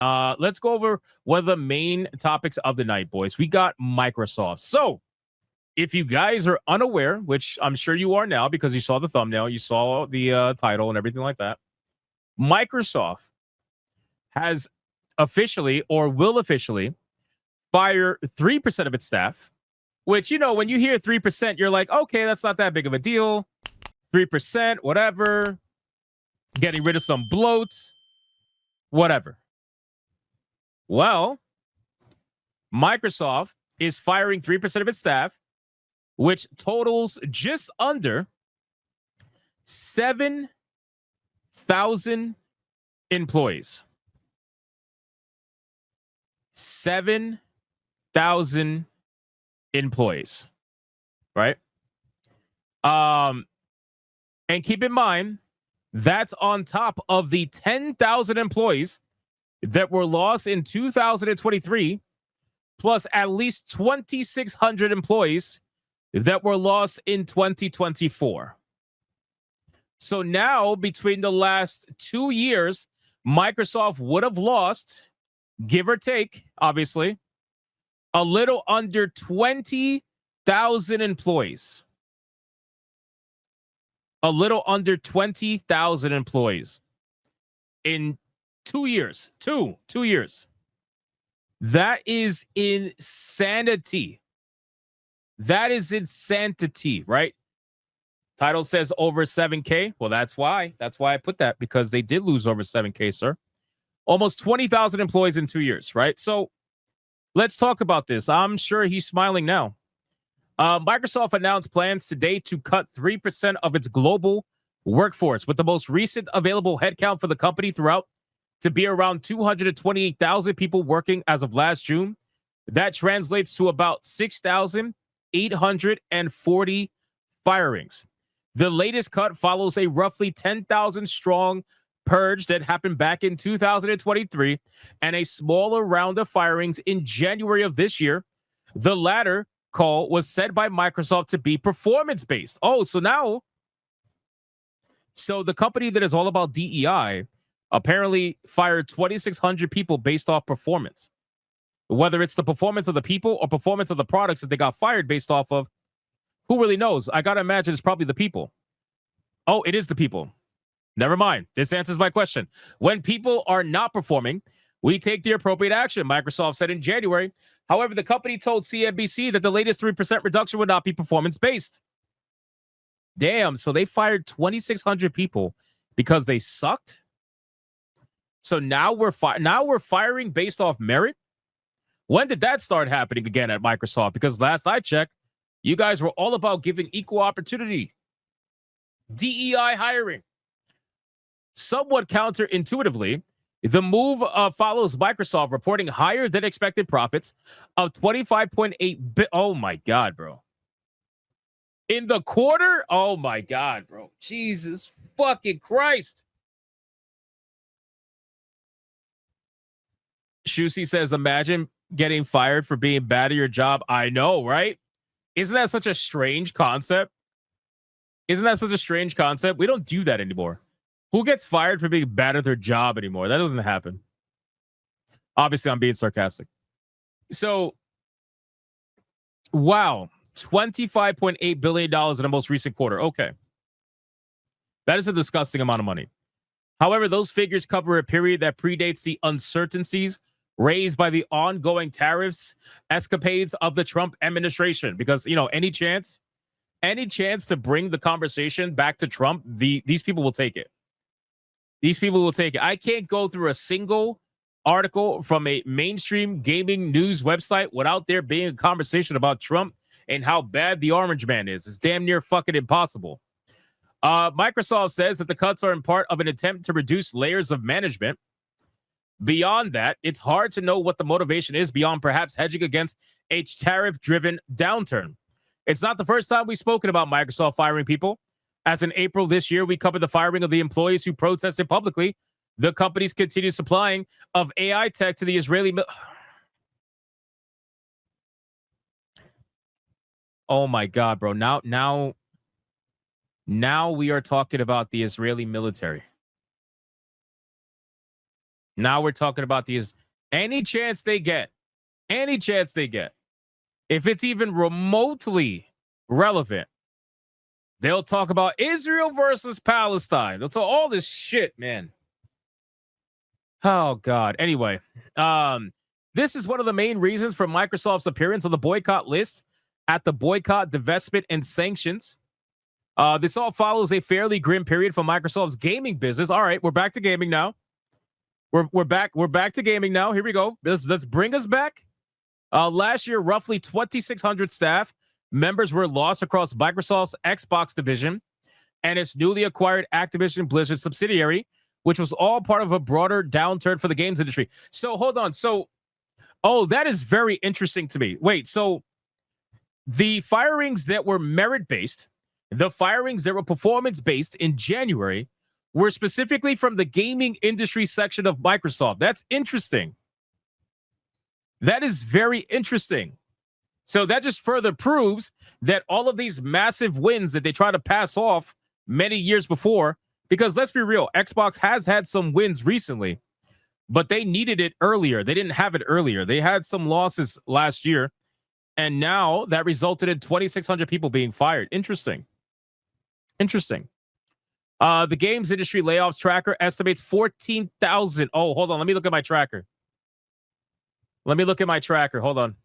Let's go over one of the main topics of the night, boys. We got Microsoft. So, if you guys are unaware, which I'm sure you are now because you saw the thumbnail, you saw the title and everything like that, Microsoft has officially or will officially fire 3% of its staff, which, you know, when you hear 3%, you're like, okay, that's not that big of a deal. 3%, whatever. Getting rid of some bloat, whatever. Well, Microsoft is firing 3% of its staff, which totals just under 7,000 employees. 7,000 employees, right? And keep in mind, that's on top of the 10,000 employees that were lost in 2023, plus at least 2,600 employees that were lost in 2024. So now, between the last 2 years, Microsoft would have lost, give or take, obviously, a little under 20,000 employees. A little under 20,000 employees in 2 years. Two years. That is insanity. That is insanity, right? Title says over 7K. Well, that's why. That's why I put that, because they did lose over 7K, sir. Almost 20,000 employees in 2 years, right? So let's talk about this. I'm sure he's smiling now. Microsoft announced plans today to cut 3% of its global workforce, with the most recent available headcount for the company throughout to be around 228,000 people working as of last June. That translates to about 6,840 firings. The latest cut follows a roughly 10,000 strong purge that happened back in 2023 and a smaller round of firings in January of this year. The latter call was said by Microsoft to be performance-based. Oh, so the company that is all about DEI apparently fired 2,600 people based off performance. Whether it's the performance of the people or performance of the products that they got fired based off of, who really knows? I got to imagine it's probably the people. Oh, it is the people. Never mind. This answers my question. When people are not performing, we take the appropriate action, Microsoft said in January. However, the company told CNBC that the latest 3% reduction would not be performance-based. Damn, so they fired 2,600 people because they sucked? So now we're firing based off merit? When did that start happening again at Microsoft? Because last I checked, you guys were all about giving equal opportunity. DEI hiring. Somewhat counterintuitively, the move follows Microsoft reporting higher than expected profits of 25.8 billion. Oh my God, bro. In the quarter? Oh my God, bro. Jesus fucking Christ. Shusi says, imagine getting fired for being bad at your job. I know, right? Isn't that such a strange concept? We don't do that anymore. Who gets fired for being bad at their job anymore? That doesn't happen. Obviously, I'm being sarcastic. So, wow. $25.8 billion in the most recent quarter. Okay. That is a disgusting amount of money. However, those figures cover a period that predates the uncertainties raised by the ongoing tariffs escapades of the Trump administration. Because, you know, any chance to bring the conversation back to Trump, these people will take it. These people will take it. I can't go through a single article from a mainstream gaming news website without there being a conversation about Trump and how bad the Orange Man is. It's damn near fucking impossible. Microsoft says that the cuts are in part of an attempt to reduce layers of management. Beyond that, it's hard to know what the motivation is beyond perhaps hedging against a tariff-driven downturn. It's not the first time we've spoken about Microsoft firing people. As in April this year, we covered the firing of the employees who protested publicly the company's continued supplying of AI tech to the Israeli. Oh my God, bro. Now we are talking about the Israeli military. Now we're talking about these any chance they get, if it's even remotely relevant, they'll talk about Israel versus Palestine. They'll talk all this shit, man. Oh God. Anyway, this is one of the main reasons for Microsoft's appearance on the boycott list at the boycott, divestment, and sanctions. This all follows a fairly grim period for Microsoft's gaming business. All right, we're back to gaming now. We're back to gaming now. Here we go. Let's bring us back. Last year, roughly 2,600 staff members were lost across Microsoft's Xbox division and its newly acquired Activision Blizzard subsidiary, which was all part of a broader downturn for the games industry. So hold on. So, that is very interesting to me. Wait, so the firings that were merit-based, the firings that were performance-based in January were specifically from the gaming industry section of Microsoft. That's interesting. That is very interesting. So that just further proves that all of these massive wins that they try to pass off many years before, because let's be real, Xbox has had some wins recently, but they needed it earlier. They didn't have it earlier. They had some losses last year, and now that resulted in 2,600 people being fired. Interesting. The games industry layoffs tracker estimates 14,000. Oh, hold on. Let me look at my tracker. Hold on.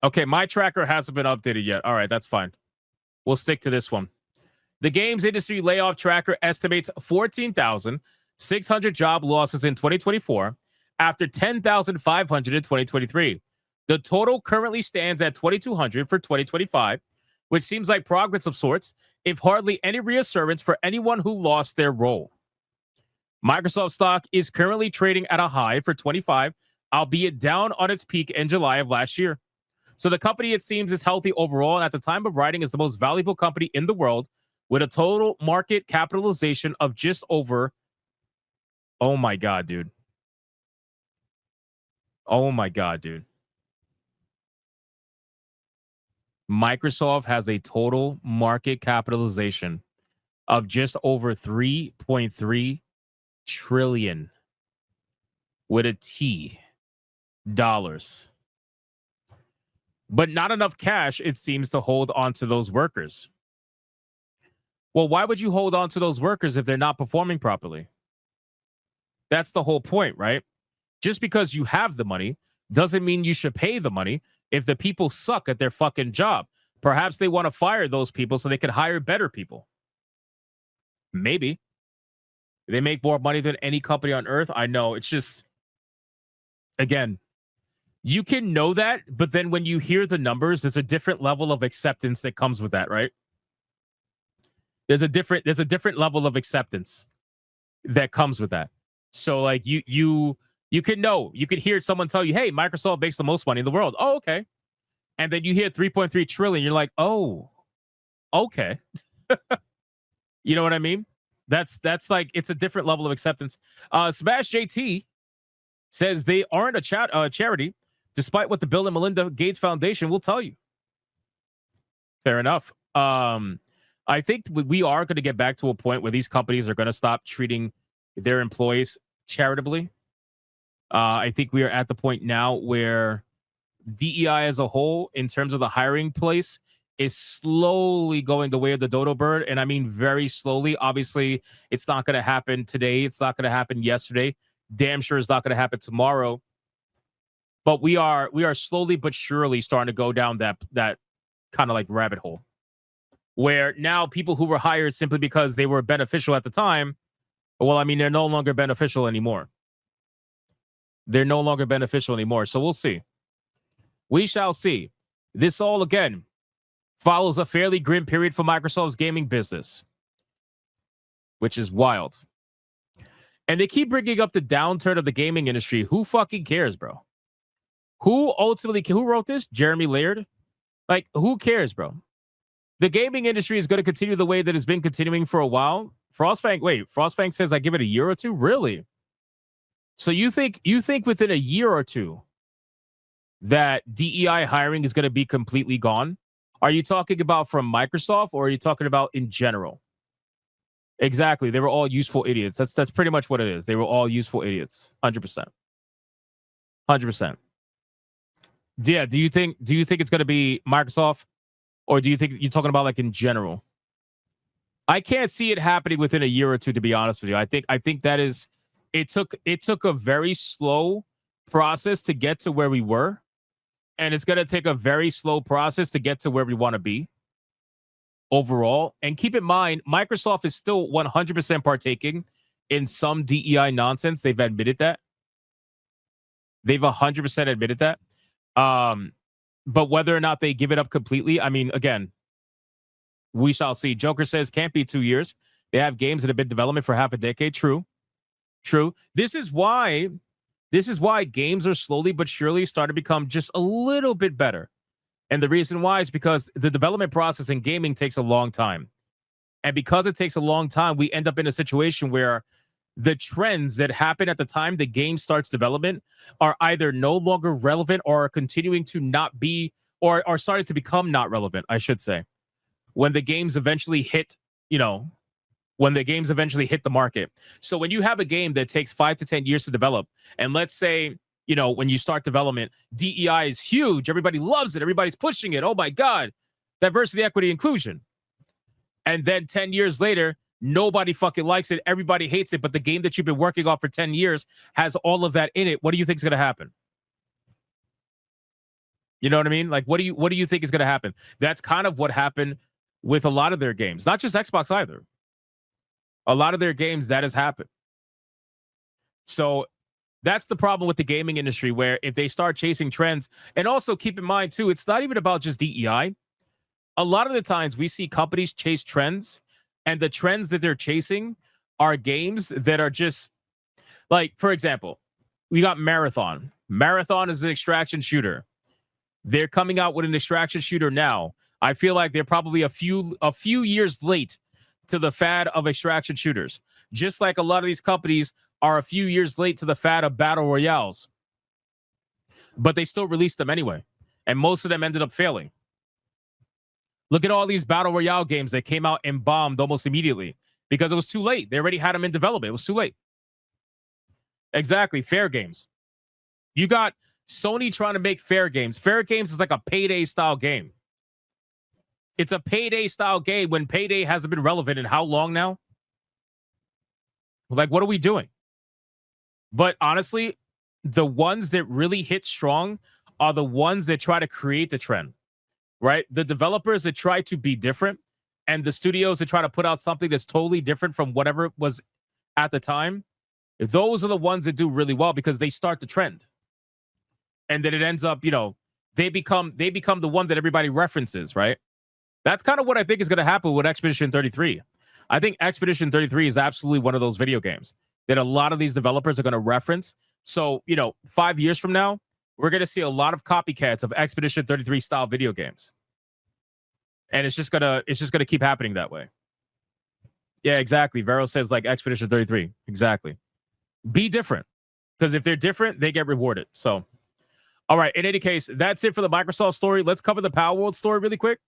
Okay, my tracker hasn't been updated yet. All right, that's fine. We'll stick to this one. The games industry layoff tracker estimates 14,600 job losses in 2024 after 10,500 in 2023. The total currently stands at 2,200 for 2025, which seems like progress of sorts, if hardly any reassurance for anyone who lost their role. Microsoft stock is currently trading at a high for 25, albeit down on its peak in July of last year. So the company, it seems, is healthy overall, and at the time of writing is the most valuable company in the world with a total market capitalization of just over... Oh my God, dude. Microsoft has a total market capitalization of just over 3.3 trillion with a T dollars. But not enough cash, it seems, to hold on to those workers. Well, why would you hold on to those workers if they're not performing properly? That's the whole point, right? Just because you have the money doesn't mean you should pay the money if the people suck at their fucking job. Perhaps they want to fire those people so they can hire better people. Maybe. They make more money than any company on earth. I know. It's just, again, you can know that, but then when you hear the numbers, there's a different level of acceptance that comes with that, right? There's a different level of acceptance that comes with that. So like you can know, you can hear someone tell you, hey, Microsoft makes the most money in the world. Oh, okay. And then you hear 3.3 trillion. You're like, oh, okay. You know what I mean? That's like, it's a different level of acceptance. Smash JT says they aren't a charity, despite what the Bill and Melinda Gates Foundation will tell you. Fair enough. I think we are going to get back to a point where these companies are going to stop treating their employees charitably. I think we are at the point now where DEI as a whole, in terms of the hiring place, is slowly going the way of the dodo bird. And I mean very slowly. Obviously, it's not going to happen today. It's not going to happen yesterday. Damn sure it's not going to happen tomorrow. But we are slowly but surely starting to go down that kind of like rabbit hole, where now people who were hired simply because they were beneficial at the time, well, I mean, they're no longer beneficial anymore. So we'll see. We shall see. This all, again, follows a fairly grim period for Microsoft's gaming business, which is wild. And they keep bringing up the downturn of the gaming industry. Who fucking cares, bro? Who wrote this? Jeremy Laird? Like, who cares, bro? The gaming industry is going to continue the way that it's been continuing for a while. Frostbank says I give it a year or two? Really? So you think within a year or two that DEI hiring is going to be completely gone? Are you talking about from Microsoft, or are you talking about in general? Exactly. They were all useful idiots. That's pretty much what it is. They were all useful idiots. 100%. 100%. Yeah, do you think it's going to be Microsoft, or do you think you're talking about like in general? I can't see it happening within a year or two, to be honest with you. I think that is it took a very slow process to get to where we were, and it's going to take a very slow process to get to where we want to be overall. And keep in mind, Microsoft is still 100% partaking in some DEI nonsense. They've admitted that. They've 100% admitted that. But whether or not they give it up completely, I mean, again, we shall see. Joker says can't be 2 years. They have games that have been in development for half a decade. True. This is why games are slowly but surely starting to become just a little bit better. And the reason why is because the development process in gaming takes a long time. And because it takes a long time, we end up in a situation where the trends that happen at the time the game starts development are either no longer relevant or are continuing to not be, or are starting to become not relevant, I should say. When the games eventually hit, when the games eventually hit the market. So when you have a game that takes 5 to 10 years to develop, and let's say, when you start development, DEI is huge. Everybody loves it. Everybody's pushing it. Oh my God. Diversity, equity, inclusion. And then 10 years later, nobody fucking likes it. Everybody hates it. But the game that you've been working on for 10 years has all of that in it. What do you think is going to happen? You know what I mean? Like, what do you think is going to happen? That's kind of what happened with a lot of their games, not just Xbox either. A lot of their games, that has happened. So that's the problem with the gaming industry, where if they start chasing trends, and also keep in mind too, it's not even about just DEI. A lot of the times we see companies chase trends, and the trends that they're chasing are games that are just like, for example, we got Marathon. Marathon is an extraction shooter. They're coming out with an extraction shooter now. I feel like they're probably a few years late to the fad of extraction shooters. Just like a lot of these companies are a few years late to the fad of battle royales. But they still released them anyway. And most of them ended up failing. Look at all these battle royale games that came out and bombed almost immediately because it was too late. They already had them in development. It was too late. Exactly. Fair games. You got Sony trying to make fair games. Fair games is like a Payday style game. It's a Payday style game when Payday hasn't been relevant in how long now? Like, what are we doing? But honestly, the ones that really hit strong are the ones that try to create the trend, right? The developers that try to be different, and the studios that try to put out something that's totally different from whatever it was at the time. Those are the ones that do really well because they start the trend. And then it ends up, they become the one that everybody references, right? That's kind of what I think is going to happen with Expedition 33. I think Expedition 33 is absolutely one of those video games that a lot of these developers are going to reference. So, 5 years from now, we're going to see a lot of copycats of Expedition 33 style video games. And it's just going to keep happening that way. Yeah, exactly. Vero says like Expedition 33. Exactly. Be different. Because if they're different, they get rewarded. So, all right. In any case, that's it for the Microsoft story. Let's cover the Power World story really quick.